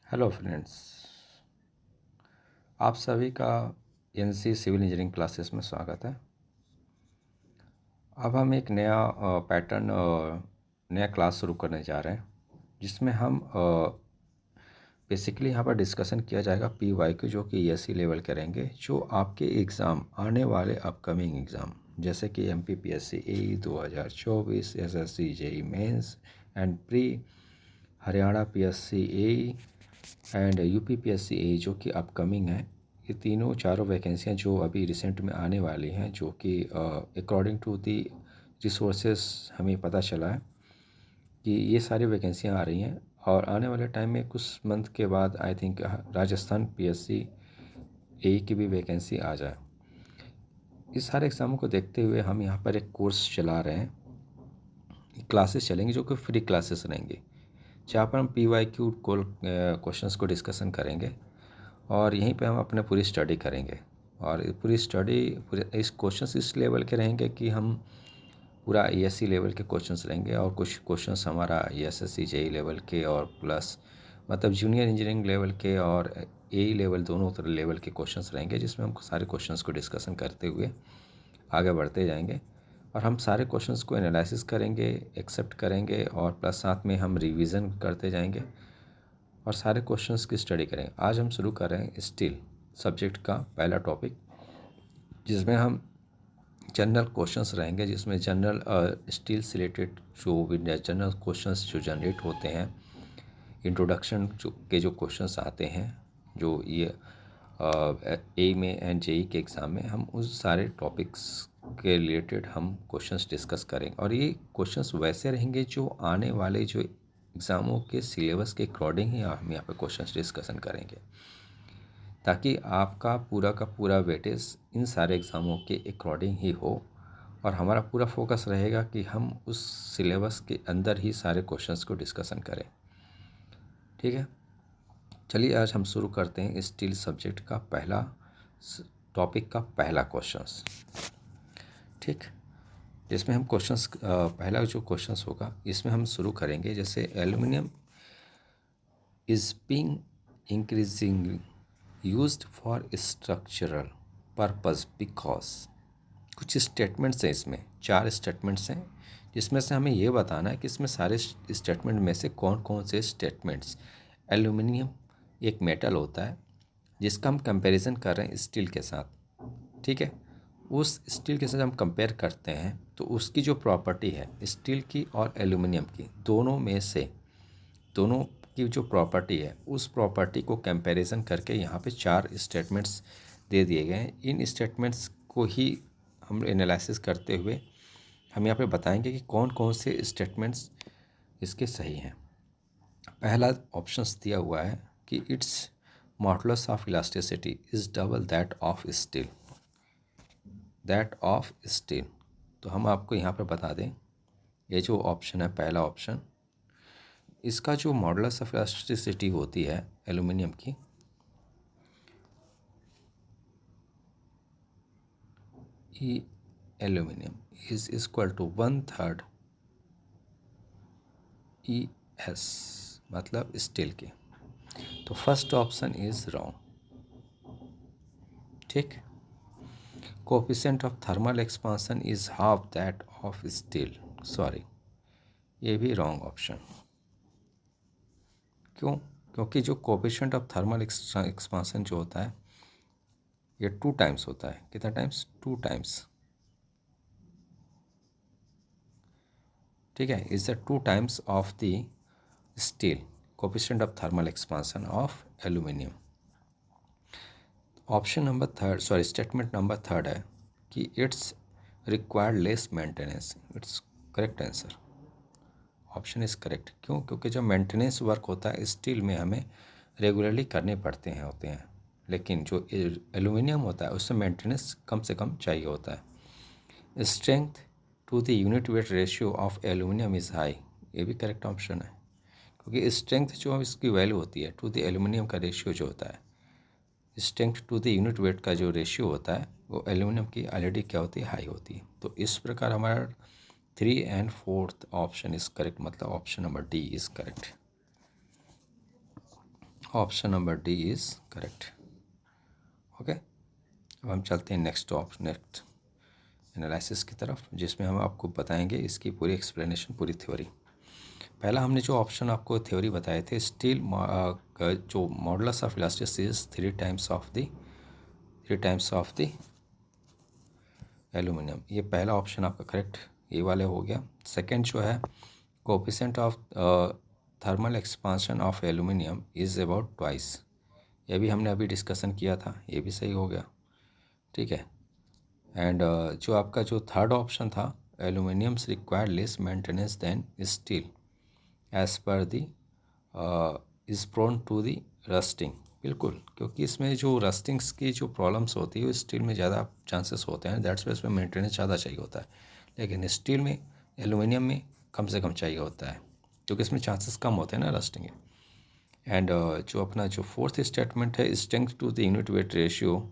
Hello friends, आप सभी का एनसी सिविल इंजीनियरिंग क्लासेस में स्वागत है। अब हम एक नया पैटर्न नया क्लास शुरू करने जा रहे हैं, जिसमें हम बेसिकली यहाँ पर डिस्कशन किया जाएगा PYQ, जो कि ESE लेवल करेंगे, जो आपके एग्ज़ाम आने वाले अपकमिंग एग्ज़ाम जैसे कि MPPSC AE 2024, SSC JEE mains and pre, Haryana PSC AE and UPPSC AE जो कि अपकमिंग है। ये तीनों चारों वैकेंसियाँ जो अभी रिसेंट में आने वाली हैं, जो कि अकॉर्डिंग टू दी रिसोर्सेस हमें पता चला है कि ये सारी वैकेंसियाँ आ रही हैं। और आने वाले टाइम में कुछ मंथ के बाद I think Rajasthan PSC AE की भी वैकेंसी आ जाए। इस सारे एग्ज़ामों को देखते हुए हम यहाँ पर एक कोर्स चला रहे हैं, क्लासेस चलेंगी जो कि फ्री क्लासेस रहेंगी, जहाँ पर हम PYQ क्वेश्चंस को डिस्कशन करेंगे और यहीं पे हम अपने पूरी स्टडी करेंगे। और पूरी स्टडी इस क्वेश्चंस इस लेवल के रहेंगे कि हम पूरा ESE लेवल के क्वेश्चंस रहेंगे, और कुछ क्वेश्चंस हमारा SSC JEE लेवल के, और प्लस मतलब जूनियर इंजीनियरिंग लेवल के और AE लेवल, दोनों तरह लेवल के क्वेश्चंस रहेंगे, जिसमें हम सारे क्वेश्चंस को डिस्कशन करते हुए आगे बढ़ते जाएंगे। और हम सारे क्वेश्चंस को एनालिसिस करेंगे, एक्सेप्ट करेंगे, और प्लस साथ में हम रिवीजन करते जाएंगे और सारे क्वेश्चंस की स्टडी करेंगे। आज हम शुरू कर रहे हैं स्टील सब्जेक्ट का पहला टॉपिक, जिसमें हम जनरल क्वेश्चंस रहेंगे, जिसमें जनरल स्टील से रिलेटेड जो भी जनरल क्वेश्चंस जो जनरेट होते हैं, इंट्रोडक्शन के जो क्वेश्चंस आते हैं, जो ये ए में एंड JEE के एग्ज़ाम में, हम उस सारे टॉपिक्स के रिलेटेड हम क्वेश्चंस डिस्कस करेंगे। और ये क्वेश्चंस वैसे रहेंगे जो आने वाले जो एग्ज़ामों के सिलेबस के अकॉर्डिंग ही हम यहाँ पे क्वेश्चंस डिस्कशन करेंगे, ताकि आपका पूरा का पूरा वेटेज इन सारे एग्ज़ामों के अकॉर्डिंग ही हो। और हमारा पूरा फोकस रहेगा कि हम उस सिलेबस के अंदर ही सारे क्वेश्चंस को डिस्कशन करें। ठीक है, चलिए आज हम शुरू करते हैं स्टील सब्जेक्ट का पहला टॉपिक का पहला क्वेश्चंस। ठीक, जिसमें हम क्वेश्चंस पहला जो क्वेश्चंस होगा इसमें हम शुरू करेंगे, जैसे aluminium is being increasing used for structural purpose because. कुछ स्टेटमेंट्स हैं, इसमें 4 स्टेटमेंट्स हैं, जिसमें से हमें ये बताना है कि इसमें सारे स्टेटमेंट में से कौन कौन से स्टेटमेंट्स। एल्युमिनियम एक मेटल होता है जिसका हम कंपैरिजन कर रहे हैं स्टील के साथ। ठीक है, उस स्टील के साथ हम कंपेयर करते हैं तो उसकी जो प्रॉपर्टी है स्टील की और एल्युमिनियम की, दोनों में से दोनों की जो प्रॉपर्टी है उस प्रॉपर्टी को कंपैरिजन करके यहाँ पे 4 स्टेटमेंट्स दे दिए गए हैं। इन स्टेटमेंट्स को ही हम एनालिसिस करते हुए हम यहाँ पे बताएंगे कि कौन कौन से स्टेटमेंट्स इसके सही हैं। पहला ऑप्शंस दिया हुआ है कि it's modulus of elasticity is double that of steel, तो हम आपको यहाँ पे बता दें, ये जो ऑप्शन है पहला ऑप्शन, इसका जो मॉडुलस ऑफ इलास्टिसिटी होती है एल्युमिनियम की, E aluminium is equal to 1/3 ES, मतलब स्टील की। तो फर्स्ट ऑप्शन इज रॉन्ग। ठीक, coefficient of thermal expansion is half that of steel, sorry, ये भी रॉन्ग ऑप्शन। क्यों? क्योंकि जो कोफिशिएंट ऑफ थर्मल एक्सपांसन जो होता है ये 2 टाइम्स होता है। कितना टाइम्स? 2 टाइम्स। ठीक है, is the 2 times of the steel coefficient of thermal expansion of aluminium. Option number third, sorry statement number third है कि it's required less maintenance, it's correct answer. Option is correct. क्यों? क्योंकि जब maintenance work होता है steel में हमें regularly करने पड़ते हैं, लेकिन जो एल्यूमिनियम होता है उससे मेंटेनेंस कम से कम चाहिए होता है। Strength to the unit weight ratio of aluminium is high, ये भी करेक्ट ऑप्शन है, क्योंकि स्ट्रेंथ जो इसकी वैल्यू होती है टू द एल्यूमिनियम का रेशियो जो होता है, strength to the unit weight का जो रेशियो होता है वो एल्यूमिनियम की ऑलरेडी क्या होती है? हाई होती है। तो इस प्रकार हमारा 3 and 4th option is correct, मतलब option number D is correct. Option number D is correct. Okay, अब हम चलते हैं नेक्स्ट एनालिसिस की तरफ, जिसमें हम आपको बताएंगे इसकी पूरी एक्सप्लेनेशन, पूरी थ्योरी। पहला हमने जो ऑप्शन आपको थ्योरी बताए थे, स्टील का जो modulus of elasticity is 3 times of the aluminium, ये पहला ऑप्शन आपका करेक्ट, ये वाले हो गया। सेकंड जो है, coefficient of thermal expansion of aluminium is about twice, ये भी हमने अभी डिस्कशन किया था, ये भी सही हो गया। ठीक है। एंड जो आपका जो थर्ड ऑप्शन था, aluminium's require less maintenance than steel as per the is prone to the rusting, बिल्कुल, क्योंकि इसमें जो रस्टिंग्स की जो प्रॉब्लम्स होती है वो स्टील में ज़्यादा चांसेस होते हैं, दैट्स वाई इसमें मेंटेनेंस ज़्यादा चाहिए होता है, लेकिन स्टील में, एल्यूमिनियम में कम से कम चाहिए होता है, क्योंकि इसमें चांसेस कम होते हैं ना रस्टिंग के। एंड जो अपना जो फोर्थ स्टेटमेंट है, strength to the unit weight ratio,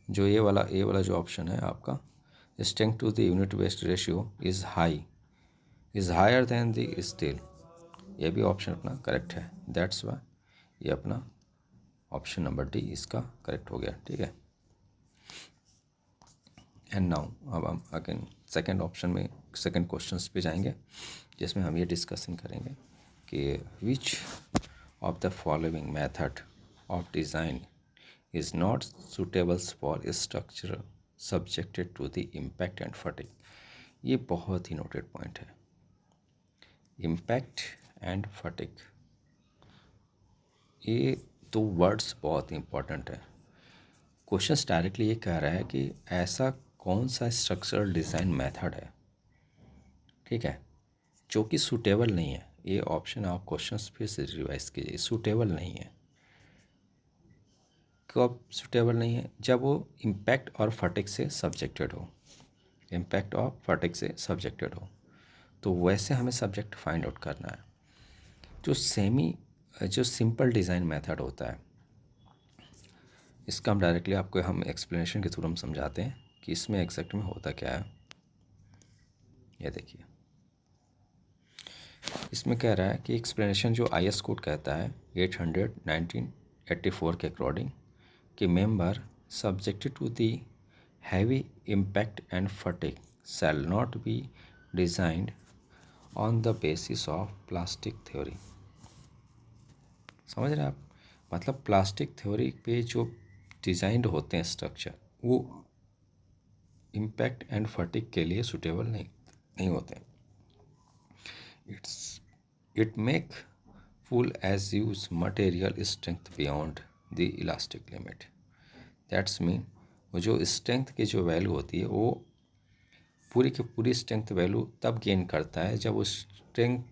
जो ये वाला जो ऑप्शन है आपका, strength to the unit weight ratio is higher than the steel, ये भी ऑप्शन अपना करेक्ट है, दैट्स वाई ये अपना ऑप्शन नंबर डी इसका करेक्ट हो गया। ठीक है। एंड नाउ अब हम अगेन सेकंड ऑप्शन में सेकंड क्वेश्चंस पे जाएंगे, जिसमें हम ये डिस्कशन करेंगे कि which of the following method of design is not suitable for structure subjected to the impact and fatigue, ये बहुत ही नोटेड पॉइंट है, इम्पैक्ट एंड फटिग, ये दो वर्ड्स बहुत इंपॉर्टेंट है। क्वेश्चन डायरेक्टली ये कह रहा है कि ऐसा कौन सा स्ट्रक्चरल डिज़ाइन मेथड है, ठीक है, जो कि सूटेबल नहीं है। ये ऑप्शन आप क्वेश्चन फिर से रिवाइज कीजिए, सूटेबल नहीं है। कब सूटेबल नहीं है? जब वो इम्पैक्ट और फटिग से सब्जेक्टेड हो, इम्पैक्ट और फटिग से सब्जेक्टेड हो, तो वैसे हमें सब्जेक्ट फाइंड आउट करना है। जो सिंपल डिज़ाइन मेथड होता है, इसका हम डायरेक्टली आपको हम एक्सप्लेनेशन के थ्रू हम समझाते हैं कि इसमें एग्जैक्ट में होता क्या है। ये देखिए, इसमें कह रहा है कि एक्सप्लेनेशन जो IS कोड कहता है 800/1984 के अकॉर्डिंग कि member subjected to the heavy impact and fatigue shall not be designed on the basis of plastic theory. समझ रहे हैं आप? मतलब प्लास्टिक थ्योरी पे जो डिज़ाइंड होते हैं स्ट्रक्चर, वो इम्पैक्ट एंड फटिग के लिए सुटेबल नहीं होते। It make full edge use material strength beyond the elastic limit, that's mean वो जो स्ट्रेंथ की जो वैल्यू होती है, वो पूरी की पूरी स्ट्रेंथ वैल्यू तब गेन करता है जब वो स्ट्रेंथ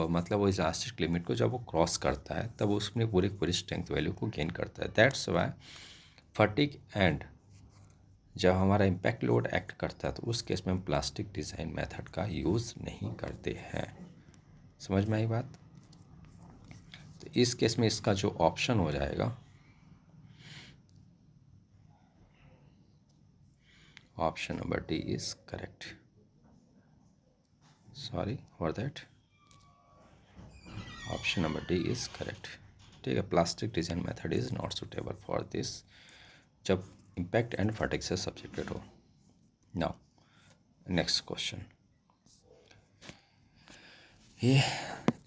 मतलब वो इलास्टिक लिमिट को जब वो क्रॉस करता है, तब उसने पूरी पूरी स्ट्रेंथ वैल्यू को गेन करता है। दैट्स वाई फटिग एंड जब हमारा इम्पैक्ट लोड एक्ट करता है, तो उस केस में हम प्लास्टिक डिज़ाइन मेथड का यूज़ नहीं करते हैं। समझ में आई बात? तो इस केस में इसका जो ऑप्शन हो जाएगा, option number D is correct. Sorry for that, option number D is correct. ठीक है, plastic design method is not suitable for this जब इम्पैक्ट एंड फटिग से सब्जेक्टेड हो। नाउ नेक्स्ट क्वेश्चन, ये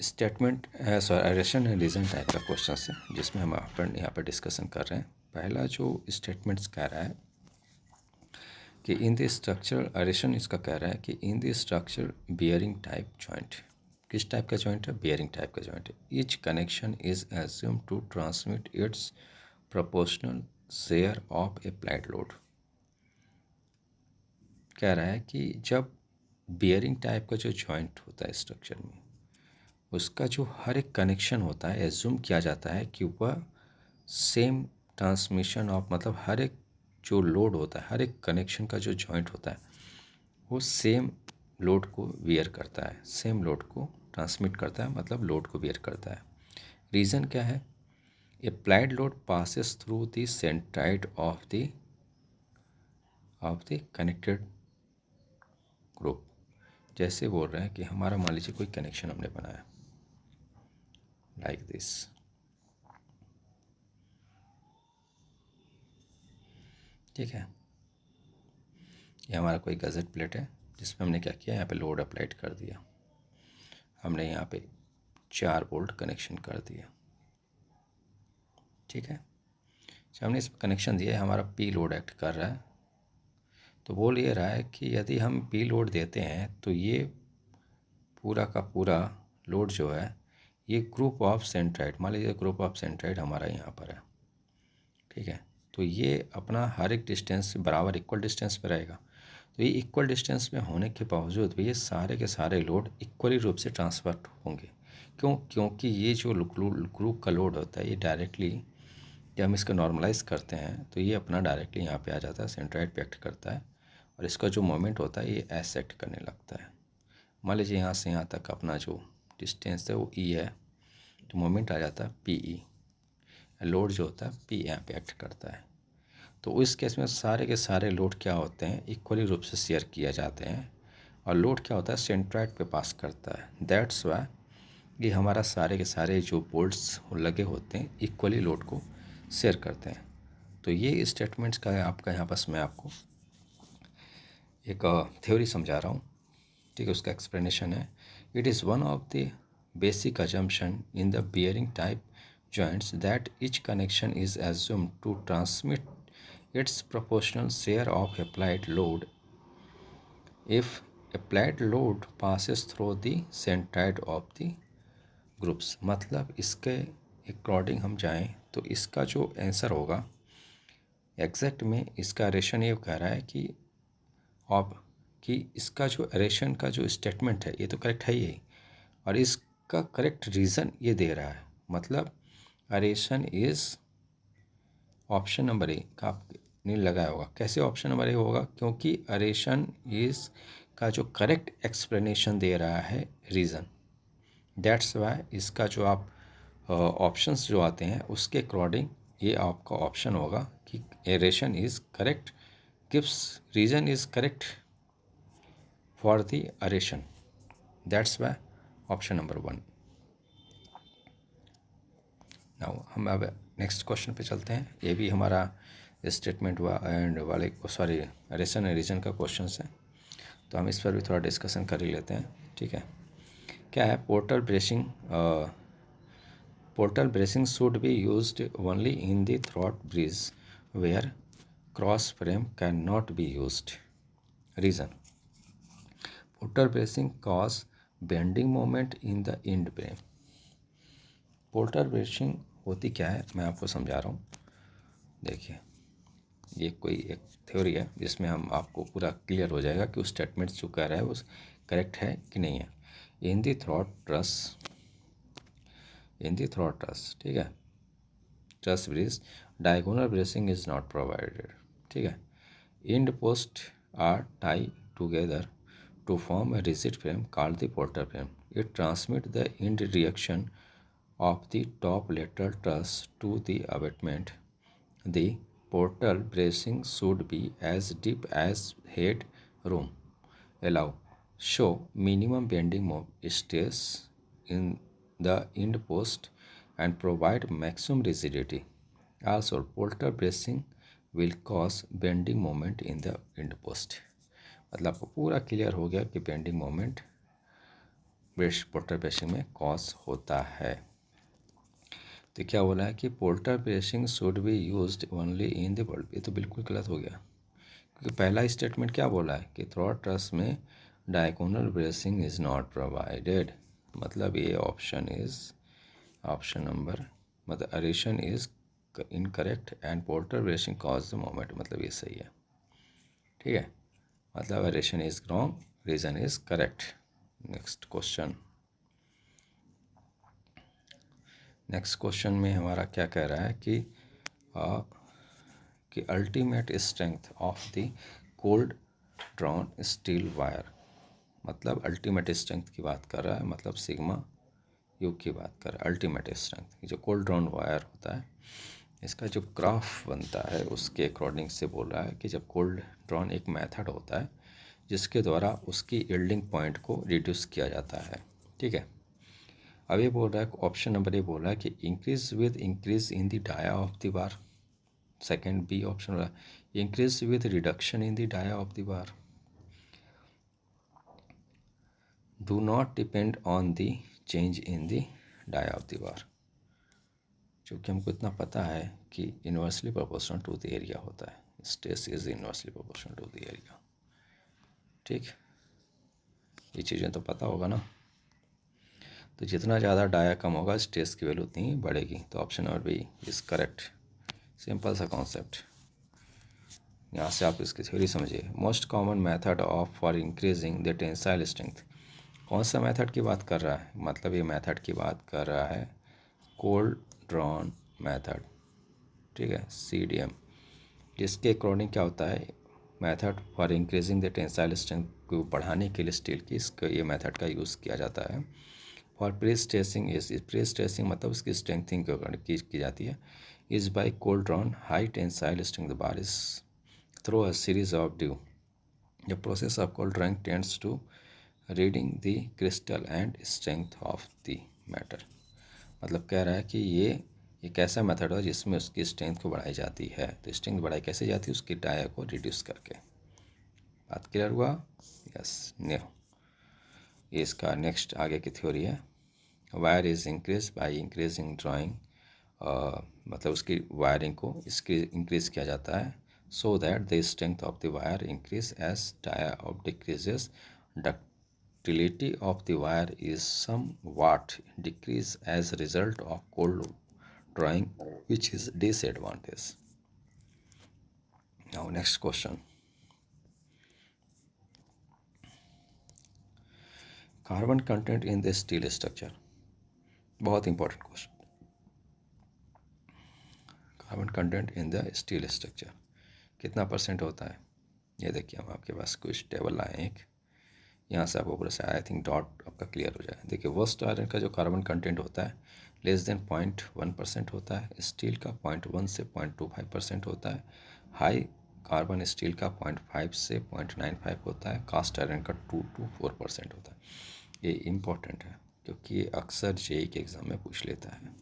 statement ration and reason type का question है, जिसमें हम यहाँ पर डिस्कशन कर रहे हैं। पहला जो स्टेटमेंट्स कह रहा है कि इन द स्ट्रक्चर, रेशन इसका कह रहा है कि in the structure bearing type joint, किस टाइप का जॉइंट है? बियरिंग टाइप का जॉइंट है। Each connection is assume to transmit its proportional share of applied load. कह रहा है कि जब बियरिंग टाइप का जो जॉइंट होता है स्ट्रक्चर में, उसका जो हर एक कनेक्शन होता है, एज्यूम किया जाता है कि वह सेम ट्रांसमिशन ऑफ, मतलब हर एक जो लोड होता है, हर एक कनेक्शन का जो जॉइंट होता है, वो सेम लोड को वियर करता है, सेम लोड को ट्रांसमिट करता है, मतलब लोड को वियर करता है। रीज़न क्या है? Applied load passes through the centroid of the connected group. जैसे बोल रहे हैं कि हमारा मान लीजिए कोई कनेक्शन हमने बनाया, लाइक दिस। ठीक है, ये हमारा कोई गज़ेट प्लेट है जिसमें हमने क्या किया, यहाँ पे लोड अप्लाइड कर दिया, हमने यहाँ पे 4 वोल्ट कनेक्शन कर दिया। ठीक है, जब हमने इस पर कनेक्शन दिया है, हमारा पी लोड एक्ट कर रहा है। तो बोल ये रहा है कि यदि हम पी लोड देते हैं तो ये पूरा का पूरा लोड जो है ये ग्रुप ऑफ सेंट्राइड, मान लीजिए ग्रुप ऑफ सेंट्राइड हमारा यहाँ पर है। ठीक है, तो ये अपना हर एक डिस्टेंस बराबर इक्वल डिस्टेंस पे रहेगा। तो ये इक्वल डिस्टेंस में होने के बावजूद भी ये सारे के सारे लोड इक्वली रूप से ट्रांसफ़र होंगे। क्यों? क्योंकि ये जो ग्रुप का लोड होता है ये डायरेक्टली, जब हम इसको नॉर्मलाइज करते हैं तो ये अपना डायरेक्टली यहाँ पे आ जाता है, सेंट्राइड पे एक्ट करता है और इसका जो मोमेंट होता है ये ऐसे एक्ट करने लगता है। मान लीजिए यहाँ से यहाँ तक अपना जो डिस्टेंस है वो ई है, तो मोमेंट आ जाता है पी ई, लोड जो होता है पी यहाँ पे एक्ट करता है। तो इस केस में सारे के सारे लोड क्या होते हैं, इक्वली रूप से शेयर किया जाते हैं और लोड क्या होता है, सेंट्राइड पे पास करता है। दैट्स वाई ये हमारा सारे के सारे जो बोल्ट्स लगे होते हैं इक्वली लोड को शेयर करते हैं। तो ये स्टेटमेंट्स का है आपका, यहाँ पास मैं आपको एक थ्योरी समझा रहा हूँ। ठीक है, उसका एक्सप्लेनेशन है, it is one of the basic assumption in the bearing type joints that each connection is assumed to transmit its proportional share of applied load if applied load passes through the centroid of the groups। मतलब इसके according हम जाएं तो इसका जो answer होगा exact में, इसका रेशन ये कह रहा है कि आप कि इसका जो रेशन का जो स्टेटमेंट है ये तो करेक्ट है ही, और इसका करेक्ट रीज़न ये दे रहा है। मतलब assertion is option number A का आपने लगाया होगा। कैसे ऑप्शन नंबर ए होगा? क्योंकि अरेशन इज़ का जो करेक्ट एक्सप्लेनेशन दे रहा है रीज़न। दैट्स वाई इसका जो आप ऑप्शंस जो आते हैं उसके अकॉर्डिंग ये आपका ऑप्शन होगा कि assertion is correct, gives reason is correct for the assertion. That's why option number 1। Now हम अब नेक्स्ट क्वेश्चन पे चलते हैं। ये भी हमारा स्टेटमेंट एंड वाले सॉरी अरेशन एंड रीजन का क्वेश्चन है, तो हम इस पर भी थोड़ा डिस्कशन कर ही लेते हैं। ठीक है, क्या है, portal bracing should be used only in the throat bridge where cross frame can not be used. Reason, portal bracing cause bending moment in the end frame. Portal bracing होती क्या है, मैं आपको समझा रहा हूँ। देखिए, ये कोई एक थ्योरी है जिसमें हम आपको पूरा क्लियर हो जाएगा कि उस स्टेटमेंट जो कह रहा है वो करेक्ट है कि नहीं है। इन दी थ्रॉट ट्रस, ठीक है, truss bridge diagonal bracing is not provided. ठीक है, and post are tie together to form a rigid frame called the Porter frame. It transmits the end reaction of the top lateral truss to the abutment. The portal bracing should be as deep as head room allow. Show minimum bending stress in the end post and provide maximum rigidity. Also, portal bracing will cause bending moment in the end post. मतलब आपको पूरा clear हो गया कि bending moment porter bracing में cause होता है। तो क्या बोला है कि porter bracing should be used only in the world. ये तो बिल्कुल गलत हो गया, क्योंकि पहला स्टेटमेंट क्या बोला है कि थ्रॉट ट्रस में diagonal bracing is not provided. मतलब ये ऑप्शन नंबर, मतलब assertion is incorrect and portal bracing cause the moment, मतलब ये सही है। ठीक है, मतलब assertion is wrong, reason is correct. Next question में हमारा क्या कह रहा है कि ultimate strength of the cold drawn steel wire. मतलब अल्टीमेट स्ट्रेंथ की बात कर रहा है, मतलब सिग्मा यू की बात कर रहा है। अल्टीमेट स्ट्रेंथ जो कोल्ड ड्रॉन वायर होता है इसका जो ग्राफ बनता है उसके अकॉर्डिंग से बोल रहा है कि जब कोल्ड ड्रॉन एक मेथड होता है जिसके द्वारा उसकी यील्डिंग पॉइंट को रिड्यूस किया जाता है। ठीक है, अब ये बोल रहा है, ऑप्शन नंबर ए बोल रहा है कि increase with increase in the dia of the bar. Second B option बोला increase with reduction in the dia of the bar. Do not depend on the change in the dia of the bar. क्योंकि हमको इतना पता है कि inversely proportional to the area होता है, stress is inversely proportional to the area. ठीक, ये चीज़ें तो पता होगा ना। तो जितना ज़्यादा डाया कम होगा स्ट्रेस की वैल्यू उतनी ही बढ़ेगी। तो option number B is correct. Simple सा कॉन्सेप्ट, यहाँ से आप इसकी थ्योरी समझिए। Most common method of for increasing the tensile strength. कौन सा मेथड की बात कर रहा है, मतलब ये मेथड की बात कर रहा है कोल्ड ड्रॉन मेथड। ठीक है, CDM, जिसके अकॉर्डिंग क्या होता है, method for increasing the tensile strength को बढ़ाने के लिए स्टील की इसका ये मेथड का यूज़ किया जाता है। For pre stressing is, pre stressing मतलब उसकी स्ट्रेंथिंग की जाती है, is by cold drawn high tensile strength bar is through a series of due. The process of cold drawing tends to reading the crystal and strength of the matter. मतलब कह रहा है कि ये एक ऐसा मेथड है जिसमें उसकी स्ट्रेंथ को बढ़ाई जाती है। तो स्ट्रेंथ बढ़ाई कैसे जाती है, उसकी डाया को रिड्यूस करके। बात क्लियर हुआ? Yes, no. ये इसका नेक्स्ट आगे की थ्योरी है। Wire is increase by increasing drawing, मतलब उसकी वायरिंग को इसकी इंक्रीज किया जाता है so that the strength of the wire increase as dia of decreases. Ductility of the wire is somewhat decrease as result of cold drawing which is disadvantage. Now next question, carbon content in the steel structure. बहुत important question. Carbon content in the steel structure कितना percent होता है? ये देखिए, हम आपके पास कुछ table लाए एक, यहाँ से आपको पूरा से आई थिंक डॉट आपका क्लियर हो जाए। देखिए, वर्स्ट आयरन का जो कार्बन कंटेंट होता है लेस देन 0.1% होता है, स्टील का 0.1 से 0.25% होता है, हाई कार्बन स्टील का 0.5 से 0.95 होता है, कास्ट आयरन का 2 to 4% होता है। ये इम्पॉर्टेंट है क्योंकि ये अक्सर जेई के एग्ज़ाम में पूछ लेता है।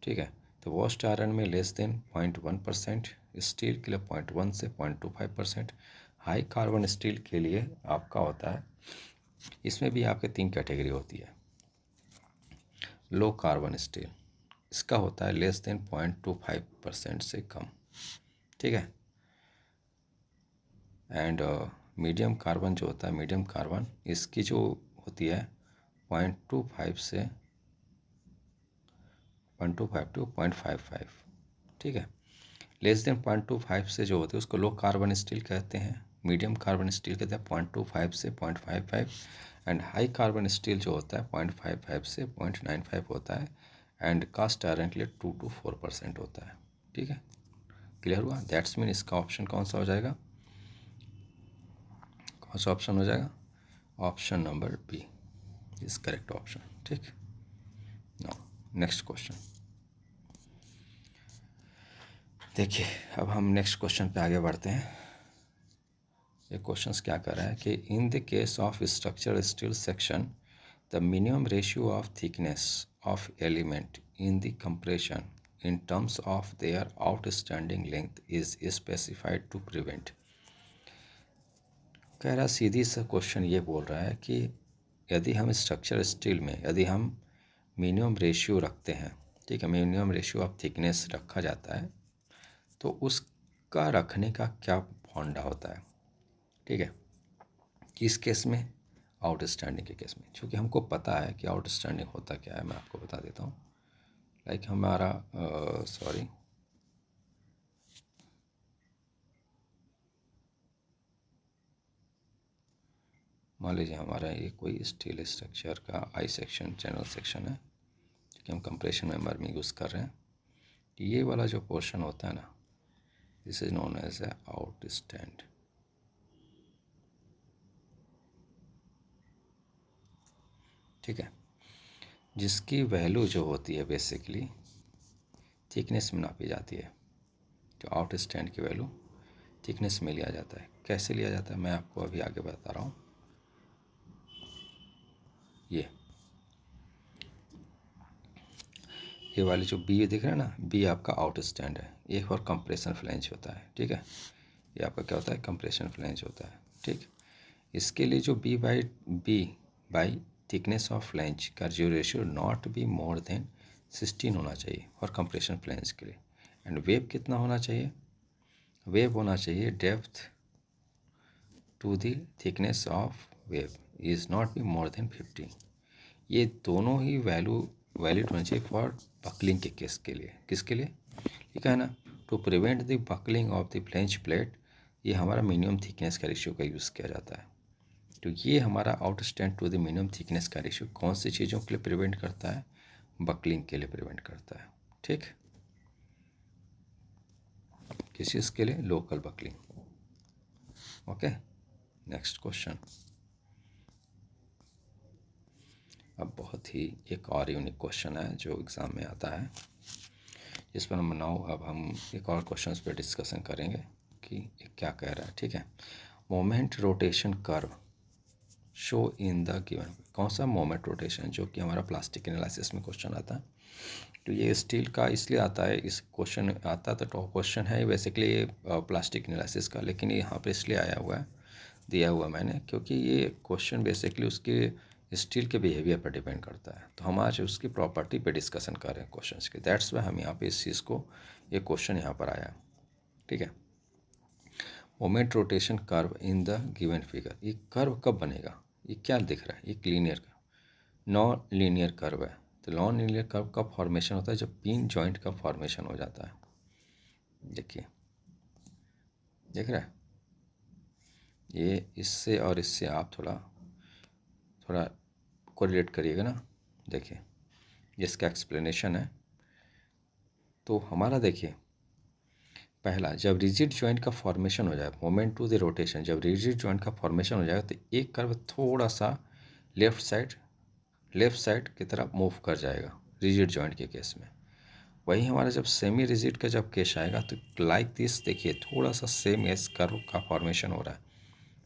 ठीक है, तो वॉस्ट आयरन में लेस देन 0.1%, स्टील के लिए 0.1 से 0.25%, हाई कार्बन स्टील के लिए आपका होता है, इसमें भी आपके 3 कैटेगरी होती है। लो कार्बन स्टील, इसका होता है लेस देन 0.25% से कम। ठीक है, एंड मीडियम कार्बन जो होता है, मीडियम कार्बन इसकी जो होती है 0.25 से 0.25 to 0.55। ठीक है, लेस देन 0.25 से जो होते हैं उसको लो कार्बन स्टील कहते हैं, मीडियम कार्बन स्टील कहते हैं 0.25 से 0.55, एंड हाई कार्बन स्टील जो होता है 0.55 से 0.95 होता है, एंड कास्ट आयरन के लिए 2 to 4% होता है। ठीक है, क्लियर हुआ? दैट्स मीन इसका ऑप्शन कौन सा हो जाएगा, कौन सा ऑप्शन हो जाएगा? Option number B is correct option. ठीक, नाउ नेक्स्ट क्वेश्चन देखिए। अब हम नेक्स्ट क्वेश्चन पे आगे बढ़ते हैं। ये क्वेश्चंस क्या कर रहा है कि in the case of structure steel section the minimum ratio of thickness of element in the compression in terms of their outstanding length is specified to prevent. कह रहा सीधी सा क्वेश्चन ये बोल रहा है कि यदि हम स्ट्रक्चर स्टील में यदि हम मिनिमम रेशियो रखते हैं, ठीक है, मिनिमम रेशियो ऑफ थिकनेस रखा जाता है, तो उसका रखने का क्या फॉर्मूला होता है? ठीक है, किस केस में? आउटस्टैंडिंग के केस में। क्योंकि हमको पता है कि आउटस्टैंडिंग होता क्या है, मैं आपको बता देता हूँ। लाइक हमारा सॉरी मान लीजिए हमारा ये कोई स्टील स्ट्रक्चर का आई सेक्शन चैनल सेक्शन है, कि हम कंप्रेशन मेंबर में यूज़ कर रहे हैं। ये वाला जो पोर्शन होता है ना, this is known as a outstand. ठीक है, जिसकी वैल्यू जो होती है बेसिकली थिकनेस में नापी जाती है। जो आउटस्टैंड की वैल्यू थिकनेस में लिया जाता है। कैसे लिया जाता है मैं आपको अभी आगे बता रहा हूँ। ये ये वाले जो बी दिख रहा है ना, बी आपका आउट स्टैंड है। एक और कंप्रेशन फ्लैंज होता है, ठीक है। ये आपका क्या होता है, कंप्रेशन फ्लैंज होता है, ठीक। इसके लिए जो B by thickness of flange का जो ratio not be more than 16 होना चाहिए और कंप्रेशन फ्लैंज के लिए। एंड वेब कितना होना चाहिए, वेब होना चाहिए depth to the thickness of web is not be more than 50। ये दोनों ही वैलिड होना चाहिए फॉर बकलिंग के केस के लिए। किसके लिए लिखा है ना, to prevent the buckling of the flange plate, ये हमारा मिनिमम थिकनेस का रेशियो का यूज़ किया जाता है। तो ये हमारा outstand to the minimum thickness का रेशियो कौन सी चीज़ों के लिए प्रिवेंट करता है, बकलिंग के लिए प्रिवेंट करता है, ठीक। किस चीज़ के लिए, local buckling. Okay, next question. अब बहुत ही एक और यूनिक क्वेश्चन है जो एग्ज़ाम में आता है, जिस पर हम एक और क्वेश्चन पे डिस्कशन करेंगे कि ये क्या कह रहा है, ठीक है। Moment rotation curve show in the given, कौन सा मोमेंट रोटेशन, जो कि हमारा प्लास्टिक एनालिसिस में क्वेश्चन आता है। तो ये स्टील का इसलिए आता है, इस क्वेश्चन आता तो टॉप क्वेश्चन है बेसिकली ये प्लास्टिक एनालिसिस का, लेकिन ये यहाँ पे इसलिए आया हुआ है, दिया हुआ मैंने, क्योंकि ये क्वेश्चन बेसिकली उसके स्टील के बिहेवियर पर डिपेंड करता है। तो हम आज उसकी प्रॉपर्टी पे डिस्कशन कर रहे हैं क्वेश्चन के, दैट्स वाई हम यहाँ पे इस चीज़ को, ये क्वेश्चन यहाँ पर आया, ठीक है। Moment rotation curve in the given figure, ये कर्व कब बनेगा, ये क्या दिख रहा है, ये लीनियर का नॉन लीनियर कर्व है। तो नॉन लीनियर कर्व का फॉर्मेशन होता है जब पिन जॉइंट का फॉर्मेशन हो जाता है। देखिए, देख रहा है, ये इससे और इससे आप थोड़ा कोरिलेट करिएगा ना। देखिए, इसका एक्सप्लेनेशन है। तो हमारा देखिए, पहला, जब रिजिड जॉइंट का फॉर्मेशन हो जाए, मोमेंट टू द रोटेशन, जब रिजिड जॉइंट का फॉर्मेशन हो जाएगा तो एक कर्व थोड़ा सा लेफ़्ट साइड की तरफ मूव कर जाएगा रिजिड जॉइंट के केस में। वही हमारा जब सेमी रिजिड का जब केस आएगा तो लाइक दिस, देखिए थोड़ा सा सेम एस कर्व का फॉर्मेशन हो रहा है,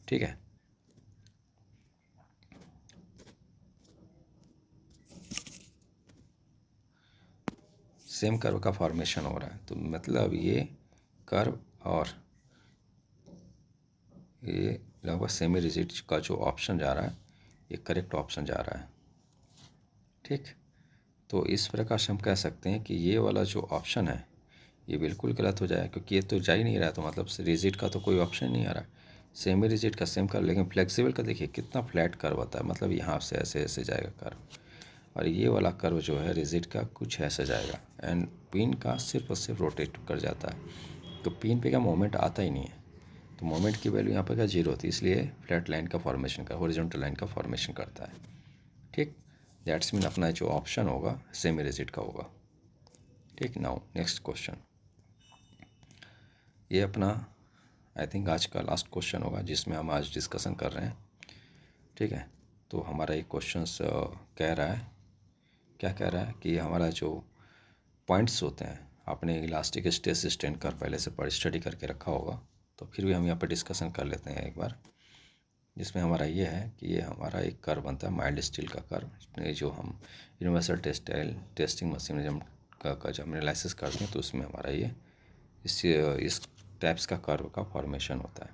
ठीक है। सेम कर्व का फॉर्मेशन हो रहा है, तो मतलब ये कर्व और ये लगभग सेमी रिजिड का जो ऑप्शन जा रहा है, ये करेक्ट ऑप्शन जा रहा है, ठीक। तो इस प्रकार से हम कह सकते हैं कि ये वाला जो ऑप्शन है ये बिल्कुल गलत हो जाएगा, क्योंकि ये तो जा ही नहीं रहा है, तो मतलब रिजिड का तो कोई ऑप्शन नहीं आ रहा है। सेमी रिजिड का सेम कर्व, लेकिन फ्लेक्सिबल का देखिए कितना फ्लैट कर्व होता है, मतलब यहाँ से ऐसे ऐसे जाएगा कर्व, और ये वाला कर्व जो है रिजिड का कुछ ऐसे जाएगा, एंड पिन का सिर्फ और सिर्फ रोटेट कर जाता है। तो पिन पे का मोमेंट आता ही नहीं है, तो मोमेंट की वैल्यू यहाँ पर क्या, जीरो होती है, इसलिए फ्लैट लाइन का फॉर्मेशन का, हॉरिजॉन्टल लाइन का फॉर्मेशन करता है, ठीक। दैट्स मीन अपना जो ऑप्शन होगा सेमी रिजिड का होगा, ठीक। नाउ नेक्स्ट क्वेश्चन, ये अपना आई थिंक आज का लास्ट क्वेश्चन होगा जिसमें हम आज डिस्कशन कर रहे हैं, ठीक है। तो हमारा एक क्वेश्चन कह रहा है, क्या कह रहा है कि हमारा जो पॉइंट्स होते हैं, आपने इलास्टिक स्ट्रेस स्ट्रेन कर्व पहले से पढ़ स्टडी करके रखा होगा, तो फिर भी हम यहाँ पर डिस्कशन कर लेते हैं एक बार, जिसमें हमारा ये है कि ये हमारा एक कर्व बनता है माइल्ड स्टील का कर्व, जो हम यूनिवर्सल टेस्टिंग मशीन का जब हम एनालिसिस करते हैं तो उसमें हमारा ये इस टाइप्स का कर्व का फॉर्मेशन होता है।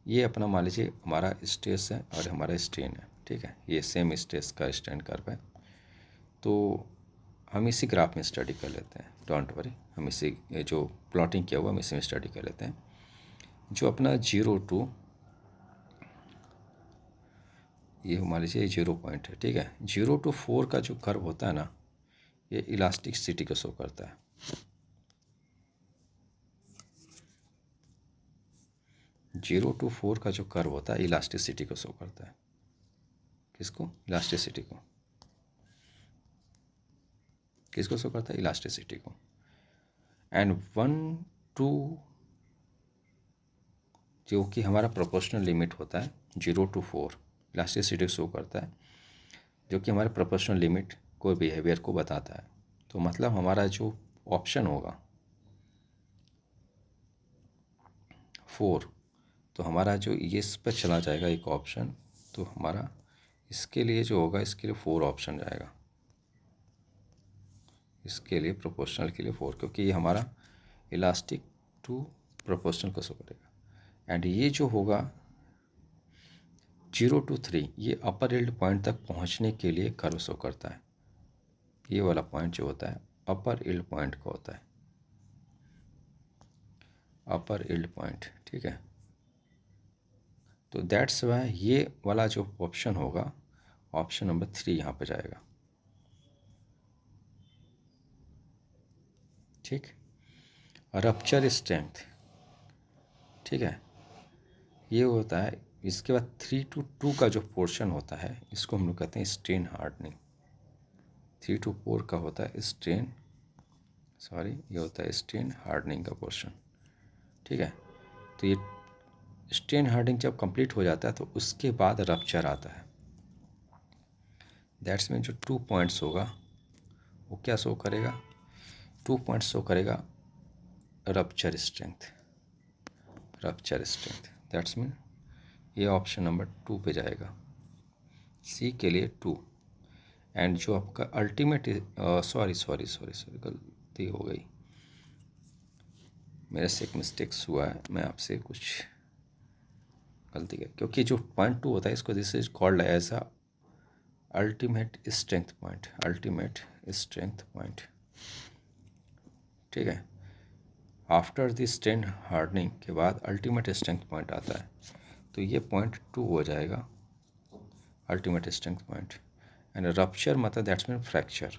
ये अपना मान लीजिए हमारा स्ट्रेस है और हमारा स्ट्रेन है, ठीक है। ये सेम स्ट्रेस का स्ट्रेन कर्व है, तो हम इसी ग्राफ में स्टडी कर लेते हैं, डोंट वरी, हम इसी जो प्लॉटिंग किया हुआ हम इसी में स्टडी कर लेते हैं। जो अपना 0 टू, ये मान लीजिए 0 पॉइंट है, ठीक है। 0 to 4 का जो कर्व होता है ना, ये इलास्टिसिटी को शो करता है। 0 to 4 का जो कर्व होता है इलास्टिसिटी को शो करता है, किसको, इलास्टिसिटी को, किसको शो करता है, इलास्टिसिटी को। एंड 1 टू, जो कि हमारा प्रोपोर्शनल लिमिट होता है, 0 to 4 इलास्टिसिटी शो करता है, जो कि हमारे प्रोपोर्शनल लिमिट को बिहेवियर को बताता है। तो मतलब हमारा जो ऑप्शन होगा 4, तो हमारा जो ये इस पर चला जाएगा एक ऑप्शन, तो हमारा इसके लिए जो होगा, इसके लिए 4 ऑप्शन जाएगा, इसके लिए प्रोपोर्शनल के लिए 4, क्योंकि ये हमारा इलास्टिक टू प्रोपोर्शनल को शो करेगा। एंड ये जो होगा 0 to 3, ये अपर यील्ड पॉइंट तक पहुंचने के लिए कर्व शो करता है। ये वाला पॉइंट जो होता है अपर यील्ड पॉइंट का होता है, अपर यील्ड पॉइंट, ठीक है। तो दैट्स वाई ये वाला जो ऑप्शन होगा, ऑप्शन नंबर 3 यहाँ पे जाएगा, ठीक। रप्चर स्ट्रेंथ, ठीक है, ये होता है। इसके बाद 3 to 2 का जो पोर्शन होता है इसको हम लोग कहते हैं स्ट्रेन हार्डनिंग। 3 to 4 का होता है स्ट्रेन, सॉरी ये होता है स्ट्रेन हार्डनिंग का पोर्शन, ठीक है। तो ये स्ट्रेन हार्डनिंग जब कंप्लीट हो जाता है तो उसके बाद रप्चर आता है। दैट्स मीन जो 2 पॉइंट्स होगा वो क्या शो करेगा, 2 पॉइंट्स शो करेगा rupture strength, rupture strength. That's mean ये ऑप्शन नंबर 2 पे जाएगा, सी के लिए 2। एंड जो आपका अल्टीमेट, सॉरी गलती हो गई, मेरे से एक मिस्टेक्स हुआ है, मैं आपसे कुछ गलती कर, क्योंकि जो पॉइंट 2 होता है इसको this is called as a ultimate strength point, ultimate strength point, ठीक है। आफ्टर द स्ट्रेन हार्डनिंग के बाद अल्टीमेट स्ट्रेंथ पॉइंट आता है, तो ये पॉइंट 2 हो जाएगा, ultimate strength point. And rupture मतलब दैट्स मीन फ्रैक्चर।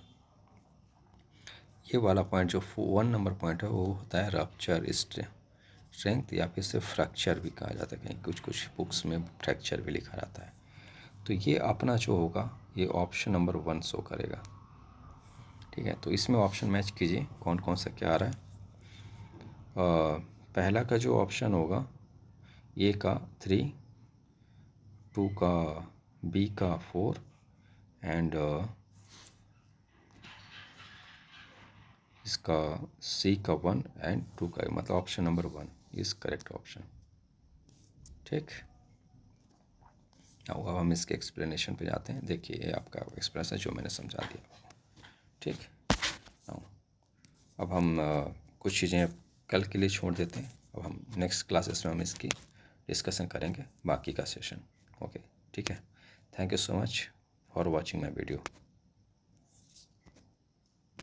ये वाला पॉइंट जो 1 नंबर पॉइंट है वो होता है रप्चर स्ट्रेंथ, या फिर इसे फ्रैक्चर भी कहा जाता है, कहीं कुछ कुछ बुक्स में फ्रैक्चर भी लिखा रहता है। तो ये अपना जो होगा ये ऑप्शन नंबर 1 शो करेगा, ठीक है। तो इसमें ऑप्शन मैच कीजिए कौन कौन सा क्या आ रहा है। पहला का जो ऑप्शन होगा ए का 3, 2 का, बी का 4 एंड इसका सी का 1 एंड 2 का, मतलब option number 1 is correct option, ठीक। अब हम इसके एक्सप्लेनेशन पे जाते हैं। देखिए ये आपका एक्सप्रेशन है जो मैंने समझा दिया, ठीक। अब हम कुछ चीज़ें कल के लिए छोड़ देते हैं, अब हम नेक्स्ट क्लासेस में हम इसकी डिस्कशन करेंगे बाकी का सेशन, ओके, ठीक है। Thank you so much for watching my video.